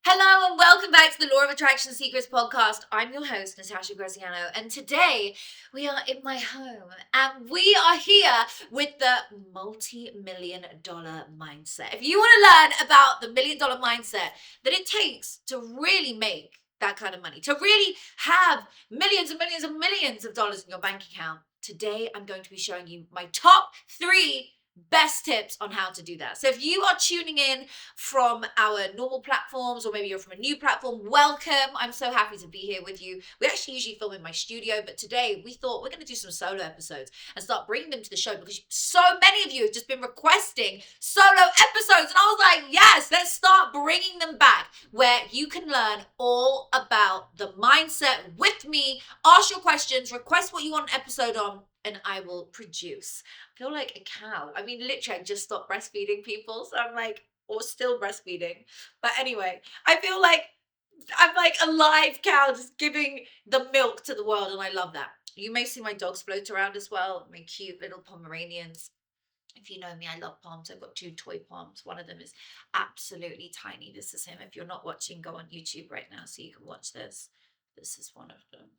Hello and welcome back to the Law of Attraction Secrets podcast. I'm your host, Natasha Graziano, and today we are in my home and we are here with the multi-million dollar mindset. If you want to learn about the $1 million mindset that it takes to really make that kind of money, to really have millions and millions and millions of dollars in your bank account, today I'm going to be showing you my top 3 best tips on how to do that. So if you are tuning in from our normal platforms, or maybe you're from a new platform, welcome. I'm so happy to be here with you. We actually usually film in my studio, but today we thought we're going to do some solo episodes and start bringing them to the show because so many of you have just been requesting solo episodes. And I was like, yes, let's start bringing them back where you can learn all about the mindset with me, ask your questions, request what you want an episode on, and I will produce. I feel like a cow. I mean, literally, I just stopped breastfeeding people. So I'm like, or still breastfeeding. But anyway, I feel like I'm like a live cow just giving the milk to the world. And I love that. You may see my dogs float around as well, my cute little Pomeranians. If you know me, I love Poms. I've got 2 toy Poms. One of them is absolutely tiny. This is him. If you're not watching, go on YouTube right now so you can watch this. This is one of them.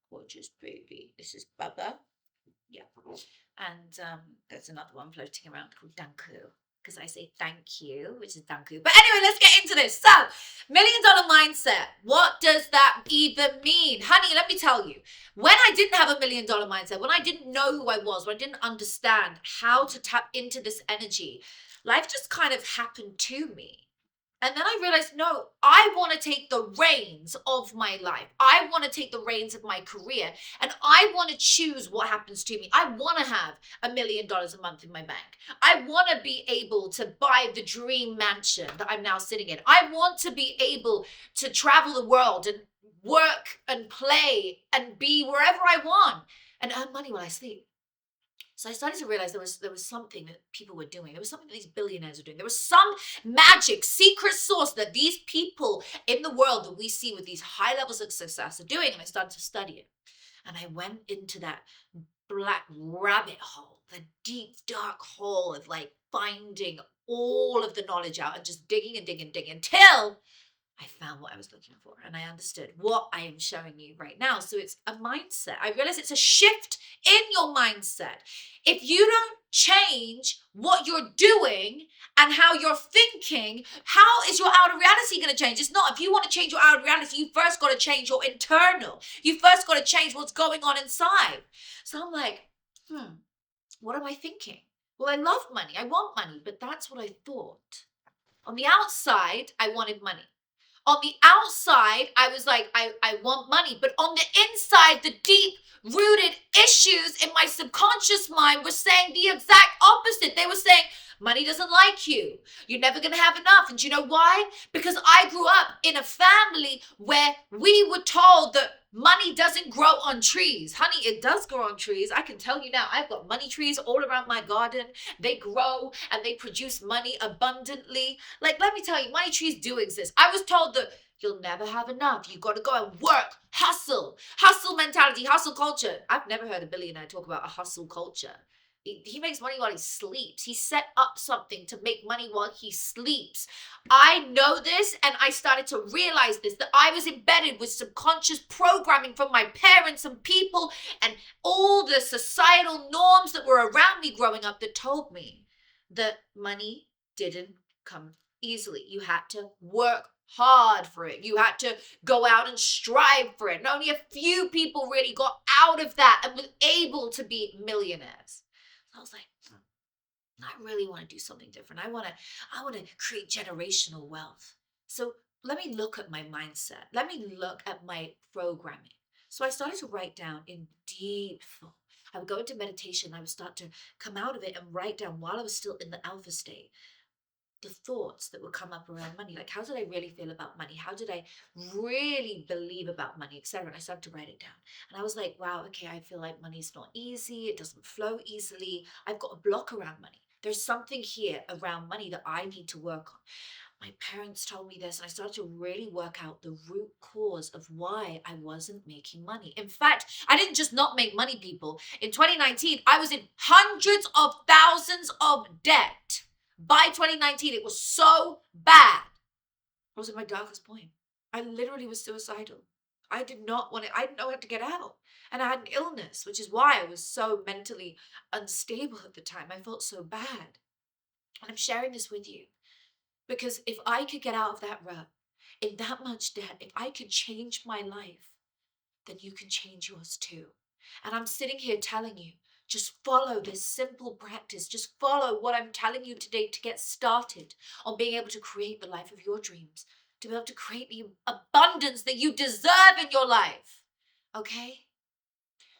Gorgeous baby. This is Bubba. Yeah. And there's another one floating around called Danku, because I say thank you, which is Danku. But anyway, let's get into this. So, $1 million mindset. What does that even mean? Honey, let me tell you. When I didn't have $1 million mindset, when I didn't know who I was, when I didn't understand how to tap into this energy, life just kind of happened to me. And then I realized, no, I want to take the reins of my life. I want to take the reins of my career. And I want to choose what happens to me. I want to have $1 million a month in my bank. I want to be able to buy the dream mansion that I'm now sitting in. I want to be able to travel the world and work and play and be wherever I want and earn money while I sleep. So I started to realize there was something that people were doing. There was something that these billionaires were doing. There was some magic, secret sauce that these people in the world that we see with these high levels of success are doing. And I started to study it. And I went into that black rabbit hole, the deep, dark hole of like finding all of the knowledge out and just digging and digging and digging until I found what I was looking for and I understood what I am showing you right now. So it's a mindset. I realize it's a shift in your mindset. If you don't change what you're doing and how you're thinking, how is your outer reality going to change? It's not. If you want to change your outer reality, you first got to change your internal. You first got to change what's going on inside. So I'm like, what am I thinking? Well, I love money. I want money, but that's what I thought. On the outside, I wanted money. On the outside, I was like, I want money. But on the inside, the deep rooted issues in my subconscious mind were saying the exact opposite. They were saying, money doesn't like you. You're never going to have enough. And do you know why? Because I grew up in a family where we were told that money doesn't grow on trees. Honey, it does grow on trees. I can tell you now, I've got money trees all around my garden. They grow and they produce money abundantly. Like, let me tell you, money trees do exist. I was told that you'll never have enough. You got to go and work, hustle mentality, hustle culture. I've never heard a billionaire talk about a hustle culture. He makes money while he sleeps. He set up something to make money while he sleeps. I know this, and I started to realize this, that I was embedded with subconscious programming from my parents and people and all the societal norms that were around me growing up that told me that money didn't come easily. You had to work hard for it. You had to go out and strive for it. And only a few people really got out of that and was able to be millionaires. I was like, I really want to do something different. I want to create generational wealth. So let me look at my mindset. Let me look at my programming. So I started to write down in deep thought. I would go into meditation. I would start to come out of it and write down while I was still in the alpha state the thoughts that would come up around money. Like, how did I really feel about money? How did I really believe about money, etc.? And I started to write it down. And I was like, wow, okay, I feel like money's not easy. It doesn't flow easily. I've got a block around money. There's something here around money that I need to work on. My parents told me this, and I started to really work out the root cause of why I wasn't making money. In fact, I didn't just not make money, people. In 2019, I was in hundreds of thousands of debt. By 2019, it was so bad I was at my darkest point. I literally was suicidal. I did not want it. I didn't know how to get out. And I had an illness, which is why I was so mentally unstable at the time. I felt so bad. And I'm sharing this with you because if I could get out of that rut in that much debt, if I could change my life, then you can change yours too. And I'm sitting here telling you, just follow this simple practice. Just follow what I'm telling you today to get started on being able to create the life of your dreams, to be able to create the abundance that you deserve in your life. Okay?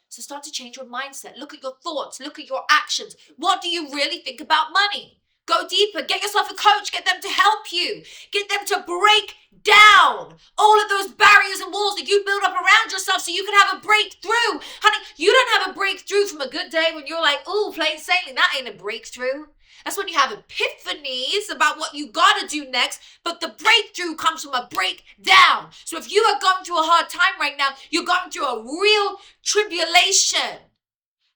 So start to change your mindset. Look at your thoughts. Look at your actions. What do you really think about money? Go deeper. Get yourself a coach. Get them to help you. Get them to break down all of those barriers and walls that you build up around yourself so you can have a breakthrough. Honey, you don't have a breakthrough from a good day when you're like, ooh, plain sailing. That ain't a breakthrough. That's when you have epiphanies about what you gotta do next, but the breakthrough comes from a breakdown. So if you are going through a hard time right now, you're going through a real tribulation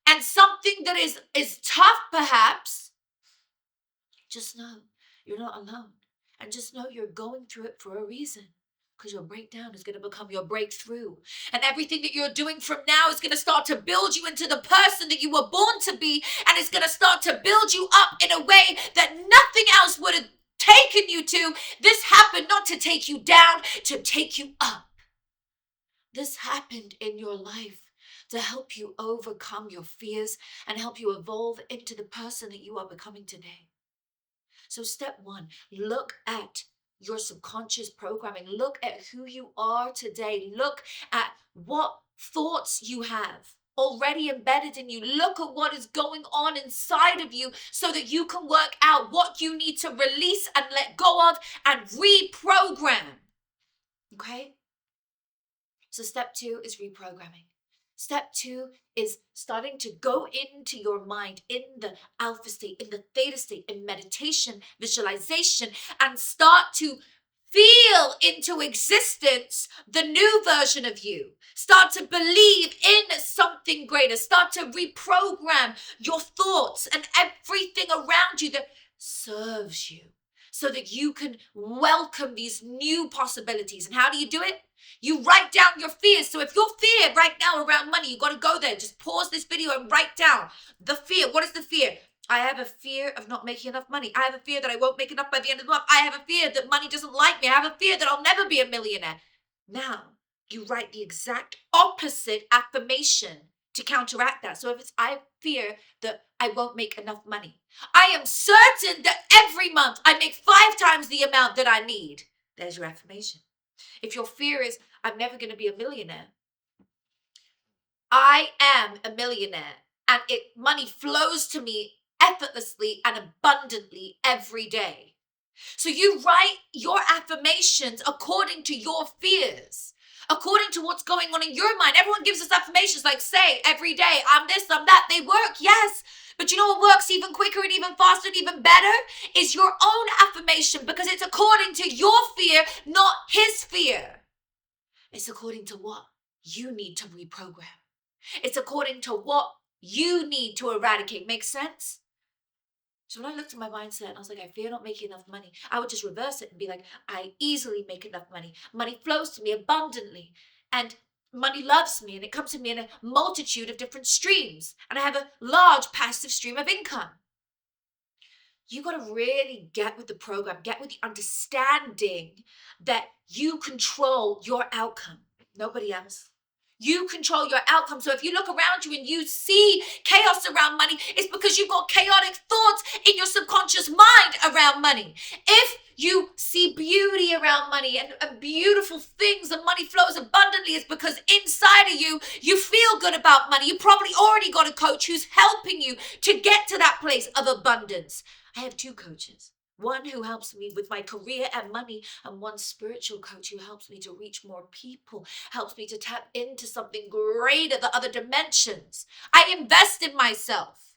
and something that is tough perhaps, just know you're not alone. And just know you're going through it for a reason. Because your breakdown is going to become your breakthrough. And everything that you're doing from now is going to start to build you into the person that you were born to be. And it's going to start to build you up in a way that nothing else would have taken you to. This happened not to take you down, to take you up. This happened in your life to help you overcome your fears and help you evolve into the person that you are becoming today. So step one, look at your subconscious programming. Look at who you are today. Look at what thoughts you have already embedded in you. Look at what is going on inside of you so that you can work out what you need to release and let go of and reprogram. Okay? So step two is reprogramming. Step two is starting to go into your mind in the alpha state, in the theta state, in meditation, visualization, and start to feel into existence the new version of you. Start to believe in something greater. Start to reprogram your thoughts and everything around you that serves you so that you can welcome these new possibilities. And how do you do it? You write down your fears. So if you're feared right now around money, you got to go there. Just pause this video and write down the fear. What is the fear? I have a fear of not making enough money. I have a fear that I won't make enough by the end of the month. I have a fear that money doesn't like me. I have a fear that I'll never be a millionaire. Now, you write the exact opposite affirmation to counteract that. So if it's, I fear that I won't make enough money. I am certain that every month I make 5 times the amount that I need. There's your affirmation. If your fear is, I'm never going to be a millionaire, I am a millionaire and money flows to me effortlessly and abundantly every day. So you write your affirmations according to your fears, according to what's going on in your mind. Everyone gives us affirmations like, say every day, I'm this, I'm that. They work, yes. But you know what works even quicker and even faster and even better? Is your own affirmation, because it's according to your fear, not his fear. It's according to what you need to reprogram. It's according to what you need to eradicate. Makes sense? So when I looked at my mindset, I was like, I fear not making enough money. I would just reverse it and be like, I easily make enough money. Money flows to me abundantly. And money loves me, and it comes to me in a multitude of different streams. And I have a large passive stream of income. You got to really get with the program, get with the understanding that you control your outcome, nobody else. You control your outcome. So if you look around you and you see chaos around money, it's because you've got chaotic thoughts in your subconscious mind around money. If you see beauty around money and beautiful things and money flows abundantly, it's because inside of you, you feel good about money. You probably already got a coach who's helping you to get to that place of abundance. I have 2 coaches. One who helps me with my career and money, and one spiritual coach who helps me to reach more people, helps me to tap into something greater, the other dimensions. I invest in myself.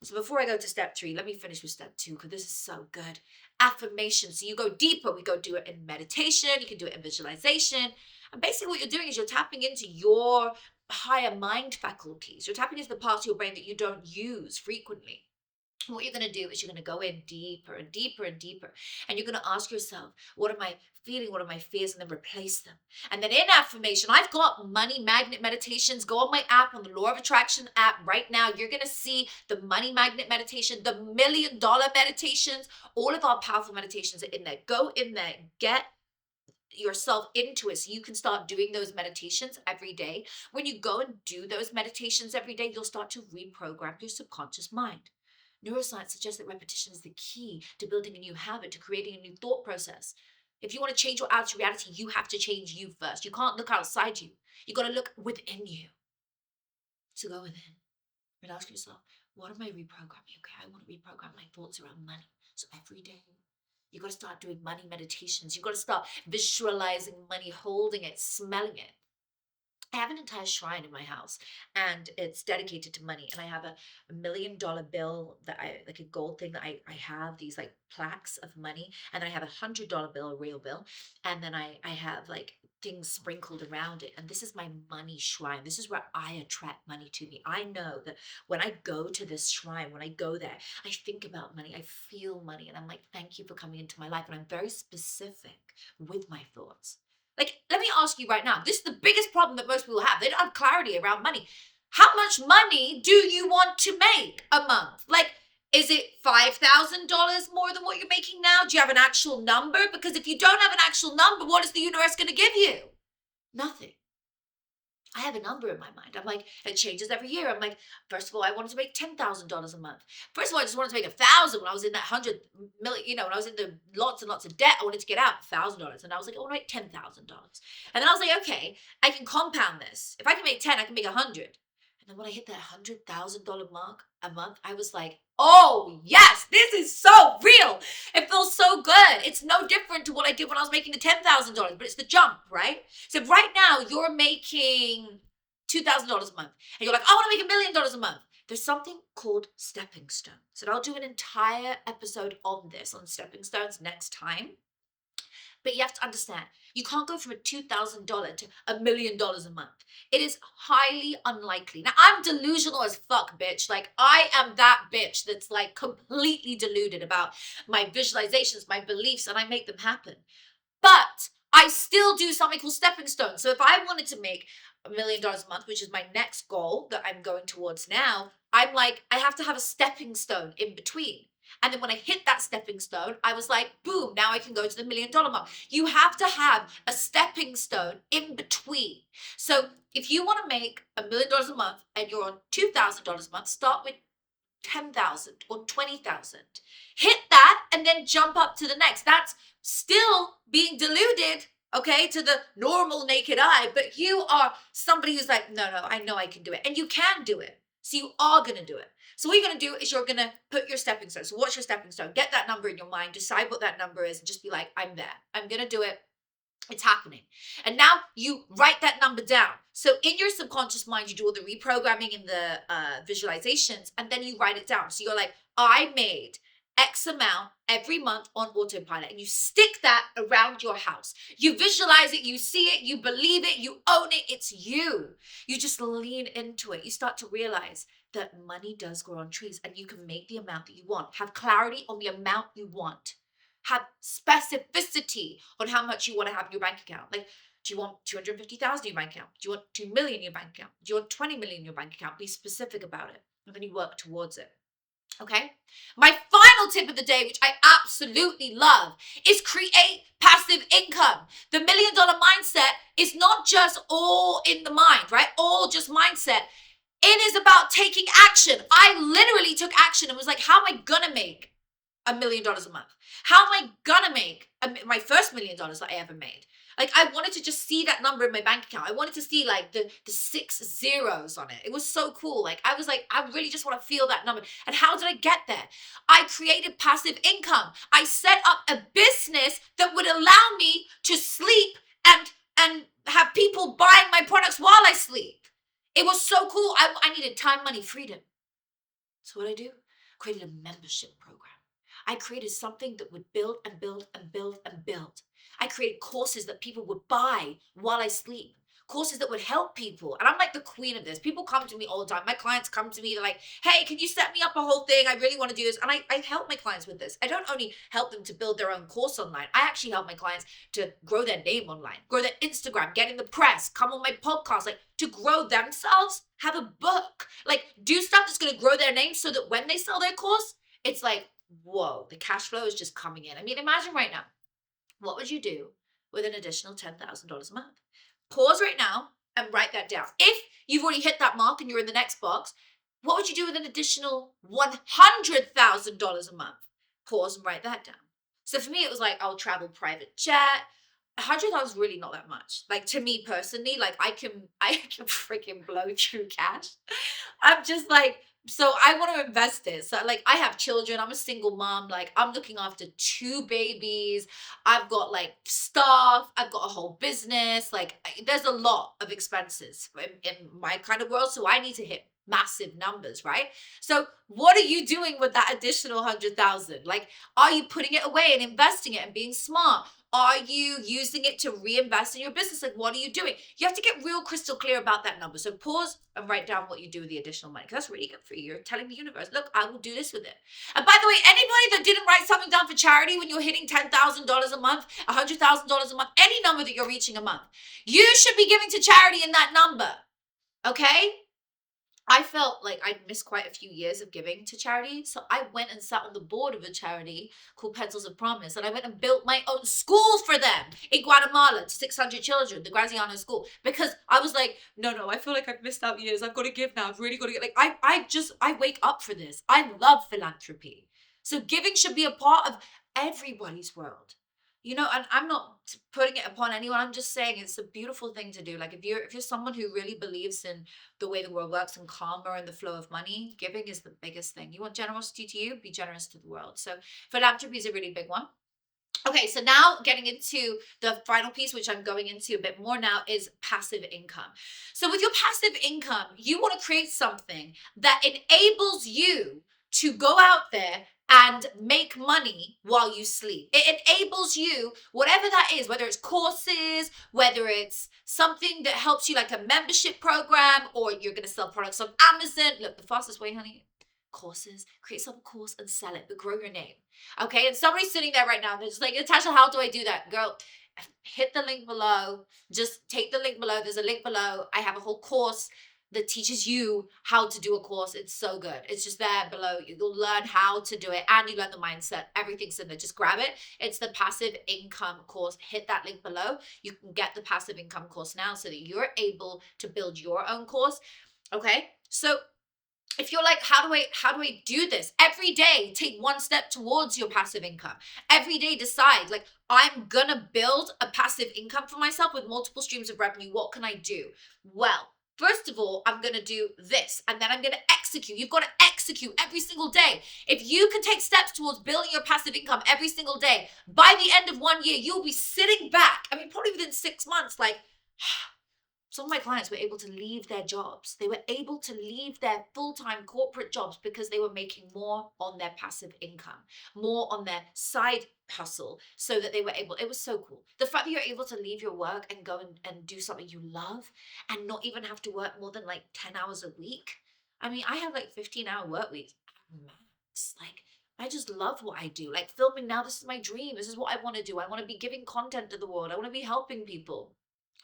So before I go to step 3, let me finish with step 2, because this is so good. Affirmations. So you go deeper. We go do it in meditation. You can do it in visualization. And basically what you're doing is you're tapping into your higher mind faculties. You're tapping into the parts of your brain that you don't use frequently. What you're going to do is you're going to go in deeper and deeper and deeper. And you're going to ask yourself, what am I feeling? What are my fears? And then replace them. And then in affirmation, I've got money magnet meditations. Go on my app, on the Law of Attraction app right now. You're going to see the money magnet meditation, the $1,000,000 meditations. All of our powerful meditations are in there. Go in there, get yourself into it so you can start doing those meditations every day. When you go and do those meditations every day, you'll start to reprogram your subconscious mind. Neuroscience suggests that repetition is the key to building a new habit, to creating a new thought process. If you want to change your outer reality, you have to change you first. You can't look outside you. You got to look within you. So go within and ask yourself, what am I reprogramming? Okay, I want to reprogram my thoughts around money. So every day, you got to start doing money meditations. You got to start visualizing money, holding it, smelling it. I have an entire shrine in my house and it's dedicated to money. And I have a $1,000,000 bill that like a gold thing that I have these like plaques of money. And then I have $100 bill, a real bill. And then I have like things sprinkled around it. And this is my money shrine. This is where I attract money to me. I know that when I go to this shrine, when I go there, I think about money. I feel money. And I'm like, thank you for coming into my life. And I'm very specific with my thoughts. Like, let me ask you right now, this is the biggest problem that most people have. They don't have clarity around money. How much money do you want to make a month? Like, is it $5,000 more than what you're making now? Do you have an actual number? Because if you don't have an actual number, what is the universe going to give you? Nothing. I have a number in my mind. I'm like, it changes every year. I'm like, first of all, I wanted to make $10,000 a month. First of all, I just wanted to make 1,000 when I was in that 100 million, when I was in the lots and lots of debt. I wanted to get out $1,000. And I was like, I want to make $10,000. And then I was like, okay, I can compound this. If I can make 10, I can make 100. And then when I hit that $100,000 mark a month, I was like, oh yes, this is so real. It feels so good. It's no different to what I did when I was making the $10,000, but it's the jump, right? So right now you're making $2,000 a month and you're like, I want to make $1,000,000 a month. There's something called stepping stones. And I'll do an entire episode on this, on stepping stones next time. But you have to understand, you can't go from a $2,000 to $1,000,000 a month. It is highly unlikely. Now, I'm delusional as fuck, bitch. Like, I am that bitch that's like completely deluded about my visualizations, my beliefs, and I make them happen. But I still do something called stepping stones. So if I wanted to make $1,000,000 a month, which is my next goal that I'm going towards now, I'm like, I have to have a stepping stone in between. And then when I hit that stepping stone, I was like, boom, now I can go to the $1,000,000 mark. You have to have a stepping stone in between. So if you want to make $1,000,000 a month and you're on $2,000 a month, start with 10,000 or 20,000. Hit that and then jump up to the next. That's still being deluded, okay, to the normal naked eye, but you are somebody who's like, no, I know I can do it. And you can do it. So you are going to do it. So what you're going to do is you're going to put your stepping stone. So what's your stepping stone? Get that number in your mind. Decide what that number is and just be like, I'm there. I'm going to do it. It's happening. And now you write that number down. So in your subconscious mind, you do all the reprogramming and the visualizations, and then you write it down. So you're like, I made X amount every month on autopilot, and you stick that around your house. You visualize it, you see it, you believe it, you own it. It's you. You just lean into it. You start to realize that money does grow on trees, and you can make the amount that you want. Have clarity on the amount you want. Have specificity on how much you want to have in your bank account. Like, do you want 250,000 in your bank account? Do you want 2 million in your bank account? Do you want 20 million in your bank account? Be specific about it. And then you work towards it. Okay? My final tip of the day, which I absolutely love, is create passive income. The $1,000,000 mindset is not just all in the mind, right? All just mindset. It is about taking action. I literally took action and was like, how am I gonna make $1,000,000 a month? How am I gonna make my first $1,000,000 that I ever made? Like, I wanted to just see that number in my bank account. I wanted to see like the 6 zeros on it. It was so cool. Like, I was like, I really just want to feel that number. And how did I get there? I created passive income. I set up a business that would allow me to sleep and have people buying my products while I sleep. It was so cool. I needed time, money, freedom. So what I do? Created a membership program. I created something that would build and build and build and build. I created courses that people would buy while I sleep. courses that would help people. And I'm like the queen of this. People come to me all the time. My clients come to me, they're like, hey, can you set me up a whole thing? I really want to do this. And I help my clients with this. I don't only help them to build their own course online. I actually help my clients to grow their name online, grow their Instagram, get in the press, come on my podcast, like to grow themselves, have a book, like do stuff that's going to grow their name so that when they sell their course, it's like, whoa, the cash flow is just coming in. I mean, imagine right now, what would you do with an additional $10,000 a month? Pause right now and write that down. If you've already hit that mark and you're in the next box, what would you do with an additional $100,000 a month? Pause and write that down. So for me, it was like, I'll travel private jet. 100,000 is really not that much. Like to me personally, like I can freaking blow through cash. I'm just like, so I want to invest it. So like I have children. I'm a single mom. Like I'm looking after 2 babies. I've got like staff. I've got a whole business. Like there's a lot of expenses in my kind of world. So I need to hit massive numbers, right? So what are you doing with that additional 100,000? Like, are you putting it away and investing it and being smart? Are you using it to reinvest in your business? Like, what are you doing? You have to get real crystal clear about that number. So pause and write down what you do with the additional money. Because that's really good for you. You're telling the universe, look, I will do this with it. And by the way, anybody that didn't write something down for charity when you're hitting $10,000 a month, $100,000 a month, any number that you're reaching a month, you should be giving to charity in that number. Okay? I felt like I'd missed quite a few years of giving to charity. So I went and sat on the board of a charity called Pencils of Promise. And I went and built my own school for them in Guatemala to 600 children, the Graziano school. Because I was like, no, I feel like I've missed out years. I've got to give now. I've really got to get, like, I wake up for this. I love philanthropy. So giving should be a part of everybody's world. You know, and I'm not putting it upon anyone. I'm just saying it's a beautiful thing to do. Like if you're someone who really believes in the way the world works and karma and the flow of money, giving is the biggest thing. You want generosity to you, be generous to the world. So philanthropy is a really big one. Okay, so now getting into the final piece, which I'm going into a bit more now, is passive income. So with your passive income, you want to create something that enables you to go out there and make money while you sleep. It enables you, whatever that is, whether it's courses, whether it's something that helps you like a membership program, or you're going to sell products on Amazon. Look, the fastest way, honey, courses, create some course and sell it, but grow your name. Okay, and somebody's sitting there right now and they're just like, Natasha, how do I do that? Girl, hit the link below. Just take the link below. There's a link below. I have a whole course that teaches you how to do a course. It's so good. It's just there below. You'll learn how to do it and you learn the mindset. Everything's in there. Just grab it. It's the passive income course. Hit that link below. You can get the passive income course now so that you're able to build your own course. Okay, so if you're like, how do I do this? Every day, take one step towards your passive income. Every day, decide, like, I'm gonna build a passive income for myself with multiple streams of revenue. What can I do? Well, first of all, I'm gonna do this, and then I'm gonna execute. You've got to execute every single day. If you can take steps towards building your passive income every single day, by the end of 1 year, you'll be sitting back. I mean, probably within 6 months, like, some of my clients were able to leave their jobs. They were able to leave their full-time corporate jobs because they were making more on their passive income, more on their side hustle, so that they were able, it was so cool. The fact that you're able to leave your work and go and do something you love and not even have to work more than like 10 hours a week. I mean, I have like 15-hour work weeks. Max, like, I just love what I do. Like filming now, this is my dream. This is what I want to do. I want to be giving content to the world. I want to be helping people.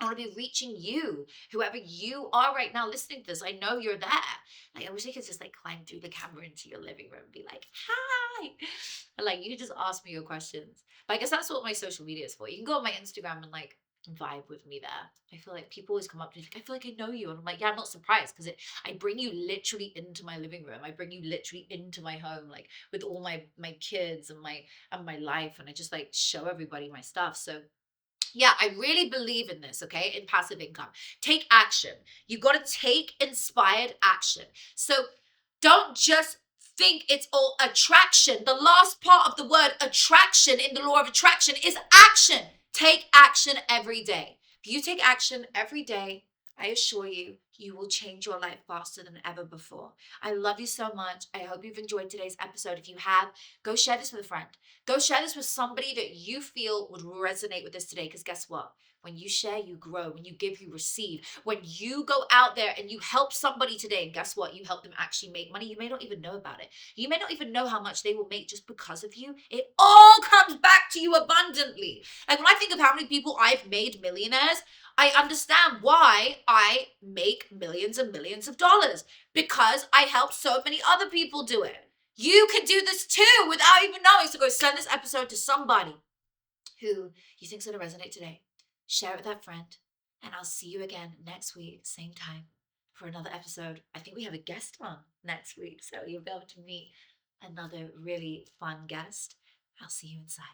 I want to be reaching you, whoever you are right now listening to this. I know you're there. Like, I wish I could just like climb through the camera into your living room and be like, hi. And like, you could just ask me your questions. But I guess that's what my social media is for. You can go on my Instagram and like vibe with me there. I feel like people always come up to me, like, I feel like I know you. And I'm like, yeah, I'm not surprised because I bring you literally into my living room. I bring you literally into my home, like with all my kids and my life. And I just like show everybody my stuff. So yeah, I really believe in this, okay? In passive income. Take action. You got to take inspired action. So don't just think it's all attraction. The last part of the word attraction in the law of attraction is action. Take action every day. If you take action every day, I assure you, you will change your life faster than ever before. I love you so much. I hope you've enjoyed today's episode. If you have, go share this with a friend. Go share this with somebody that you feel would resonate with this today. Because guess what? When you share, you grow. When you give, you receive. When you go out there and you help somebody today, and guess what? You help them actually make money. You may not even know about it. You may not even know how much they will make just because of you. It all comes back to you abundantly. Like when I think of how many people I've made millionaires, I understand why I make millions and millions of dollars, because I help so many other people do it. You can do this too without even knowing. So go send this episode to somebody who you think's going to resonate today. Share it with that friend. And I'll see you again next week, same time, for another episode. I think we have a guest on next week, so you'll be able to meet another really fun guest. I'll see you inside.